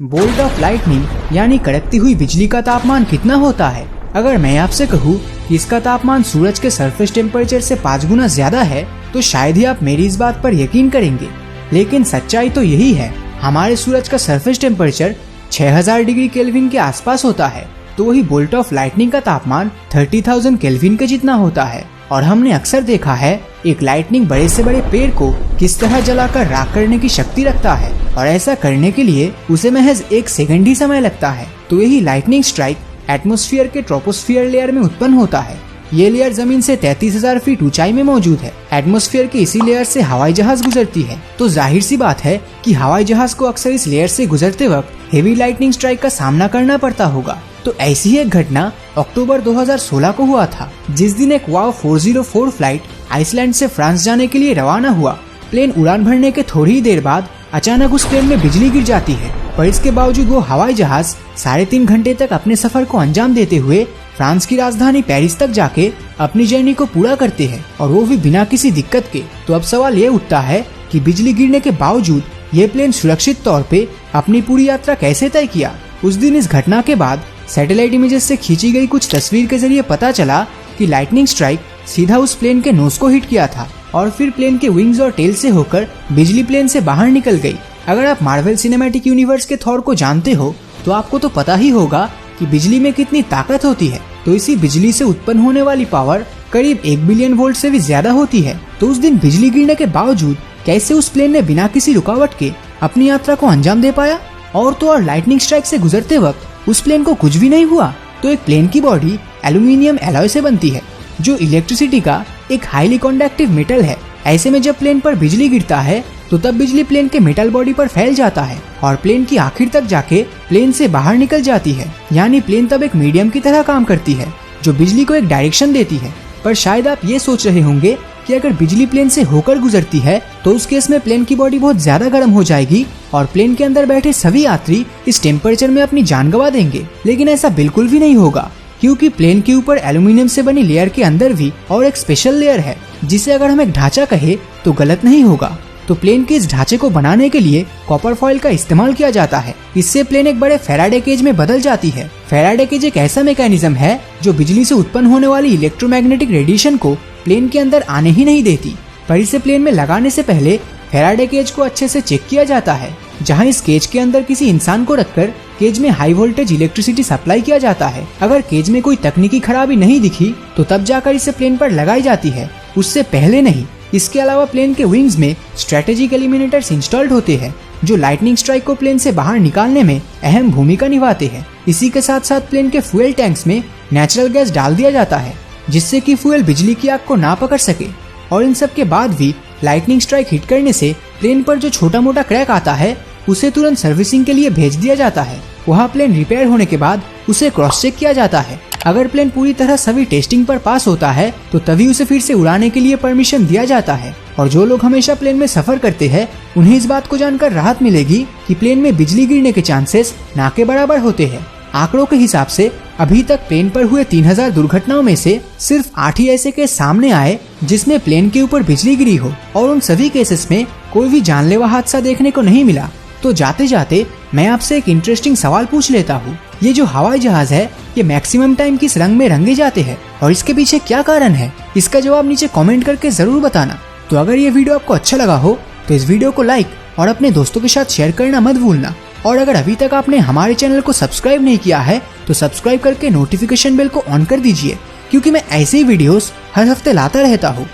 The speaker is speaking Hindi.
बोल्ट ऑफ लाइटनिंग यानी कड़कती हुई बिजली का तापमान कितना होता है? अगर मैं आपसे कहूँ कि इसका तापमान सूरज के सरफेस टेम्परेचर से 5 गुना ज्यादा है तो शायद ही आप मेरी इस बात पर यकीन करेंगे। लेकिन सच्चाई तो यही है, हमारे सूरज का सरफेस टेम्परेचर 6000 डिग्री केल्विन के आसपास होता है, तो वही बोल्ट ऑफ लाइटनिंग का तापमान 30,000 केल्विन के जितना होता है। और हमने अक्सर देखा है एक लाइटनिंग बड़े से बड़े पेड़ को किस तरह जलाकर राख करने की शक्ति रखता है, और ऐसा करने के लिए उसे महज 1 सेकंड ही समय लगता है। तो यही लाइटनिंग स्ट्राइक एटमॉस्फेयर के ट्रोपोस्फियर लेयर में उत्पन्न होता है। ये लेयर जमीन से 33,000 फीट ऊंचाई में मौजूद है। एटमॉस्फेयर के इसी लेयर से हवाई जहाज गुजरती है, तो जाहिर सी बात है कि हवाई जहाज को अक्सर इस लेयर से गुजरते वक्त हेवी लाइटनिंग स्ट्राइक का सामना करना पड़ता होगा। तो ऐसी ही एक घटना अक्टूबर 2016 को हुआ था, जिस दिन एक वाव 404 फ्लाइट आइसलैंड से फ्रांस जाने के लिए रवाना हुआ। प्लेन उड़ान भरने के थोड़ी ही देर बाद अचानक उस प्लेन में बिजली गिर जाती है, पर इसके बावजूद वो हवाई जहाज 3.5 घंटे तक अपने सफर को अंजाम देते हुए फ्रांस की राजधानी पेरिस तक जाके अपनी जर्नी को पूरा करते हैं, और वो भी बिना किसी दिक्कत के। तो अब सवाल ये उठता है कि बिजली गिरने के बावजूद ये प्लेन सुरक्षित तौर पे अपनी पूरी यात्रा कैसे तय किया। उस दिन इस घटना के बाद सैटेलाइट इमेजेस से खींची गई कुछ तस्वीर के जरिए पता चला कि लाइटनिंग स्ट्राइक सीधा उस प्लेन के नोज को हिट किया था, और फिर प्लेन के विंग्स और टेल से होकर बिजली प्लेन से बाहर निकल गई। अगर आप मार्वल सिनेमैटिक यूनिवर्स के थॉर को जानते हो तो आपको तो पता ही होगा कि बिजली में कितनी ताकत होती है। तो इसी बिजली से उत्पन्न होने वाली पावर करीब 1 बिलियन वोल्ट से भी ज्यादा होती है। तो उस दिन बिजली गिरने के बावजूद कैसे उस प्लेन ने बिना किसी रुकावट के अपनी यात्रा को अंजाम दे पाया? और तो और लाइटनिंग स्ट्राइक से गुजरते वक्त उस प्लेन को कुछ भी नहीं हुआ। तो एक प्लेन की बॉडी एल्यूमिनियम एलॉय से बनती है, जो इलेक्ट्रिसिटी का एक हाईली कंडक्टिव मेटल है। ऐसे में जब प्लेन पर बिजली गिरता है तो तब बिजली प्लेन के मेटल बॉडी पर फैल जाता है और प्लेन की आखिर तक जाके प्लेन से बाहर निकल जाती है। यानी प्लेन तब एक मीडियम की तरह काम करती है, जो बिजली को एक डायरेक्शन देती है। पर शायद आप ये सोच रहे होंगे कि अगर बिजली प्लेन से होकर गुजरती है तो उस केस में प्लेन की बॉडी बहुत ज्यादा गर्म हो जाएगी और प्लेन के अंदर बैठे सभी यात्री इस टेम्परेचर में अपनी जान गंवा देंगे। लेकिन ऐसा बिल्कुल भी नहीं होगा, क्योंकि प्लेन के ऊपर एल्यूमिनियम से बनी लेयर के अंदर भी और एक स्पेशल लेयर है, जिसे अगर हम एक ढांचा कहे तो गलत नहीं होगा। तो प्लेन के इस ढांचे को बनाने के लिए कॉपर फॉइल का इस्तेमाल किया जाता है। इससे प्लेन एक बड़े फैराडे केज में बदल जाती है। फैराडे केज एक ऐसा मैकेनिज्म है जो बिजली से उत्पन्न होने वाली इलेक्ट्रोमैग्नेटिक रेडिएशन को प्लेन के अंदर आने ही नहीं देती। पर इसे प्लेन में लगाने से पहले फैराडे केज को अच्छे से चेक किया जाता है, जहां इस केज के अंदर किसी इंसान को रखकर केज में हाई वोल्टेज इलेक्ट्रिसिटी सप्लाई किया जाता है। अगर केज में कोई तकनीकी खराबी नहीं दिखी तो तब जाकर इसे प्लेन पर लगाई जाती है, उससे पहले नहीं। इसके अलावा प्लेन के विंग्स में स्ट्रेटेजिक एलिमिनेटर्स इंस्टॉल्ड होते हैं, जो लाइटनिंग स्ट्राइक को प्लेन से बाहर निकालने में अहम भूमिका निभाते हैं। इसी के साथ साथ प्लेन के फ्यूल टैंक्स में नेचुरल गैस डाल दिया जाता है, जिससे कि फ्यूल बिजली की आग को ना पकड़ सके। और इन सब के बाद भी लाइटनिंग स्ट्राइक हिट करने से प्लेन पर जो छोटा मोटा क्रैक आता है उसे तुरंत सर्विसिंग के लिए भेज दिया जाता है। वहाँ प्लेन रिपेयर होने के बाद उसे क्रॉस चेक किया जाता है। अगर प्लेन पूरी तरह सभी टेस्टिंग पर पास होता है तो तभी उसे फिर से उड़ाने के लिए परमिशन दिया जाता है। और जो लोग हमेशा प्लेन में सफर करते हैं उन्हें इस बात को जानकर राहत मिलेगी कि प्लेन में बिजली गिरने के चांसेस ना के बराबर होते हैं। आंकड़ों के हिसाब से अभी तक प्लेन पर हुए 3000 दुर्घटनाओं में से सिर्फ 8 ही ऐसे केस सामने आए जिसमें प्लेन के ऊपर बिजली गिरी हो, और उन सभी केसेस में कोई भी जानलेवा हादसा देखने को नहीं मिला। तो जाते जाते मैं आपसे एक इंटरेस्टिंग सवाल पूछ लेता हूँ, ये जो हवाई जहाज है ये मैक्सिमम टाइम किस रंग में रंगे जाते हैं और इसके पीछे क्या कारण है? इसका जवाब नीचे कमेंट करके जरूर बताना। तो अगर ये वीडियो आपको अच्छा लगा हो तो इस वीडियो को लाइक और अपने दोस्तों के साथ शेयर करना मत भूलना। और अगर अभी तक आपने हमारे चैनल को सब्सक्राइब नहीं किया है तो सब्सक्राइब करके नोटिफिकेशन बेल को ऑन कर दीजिए, क्योंकि मैं ऐसे ही वीडियोस हर हफ्ते लाता रहता हूँ।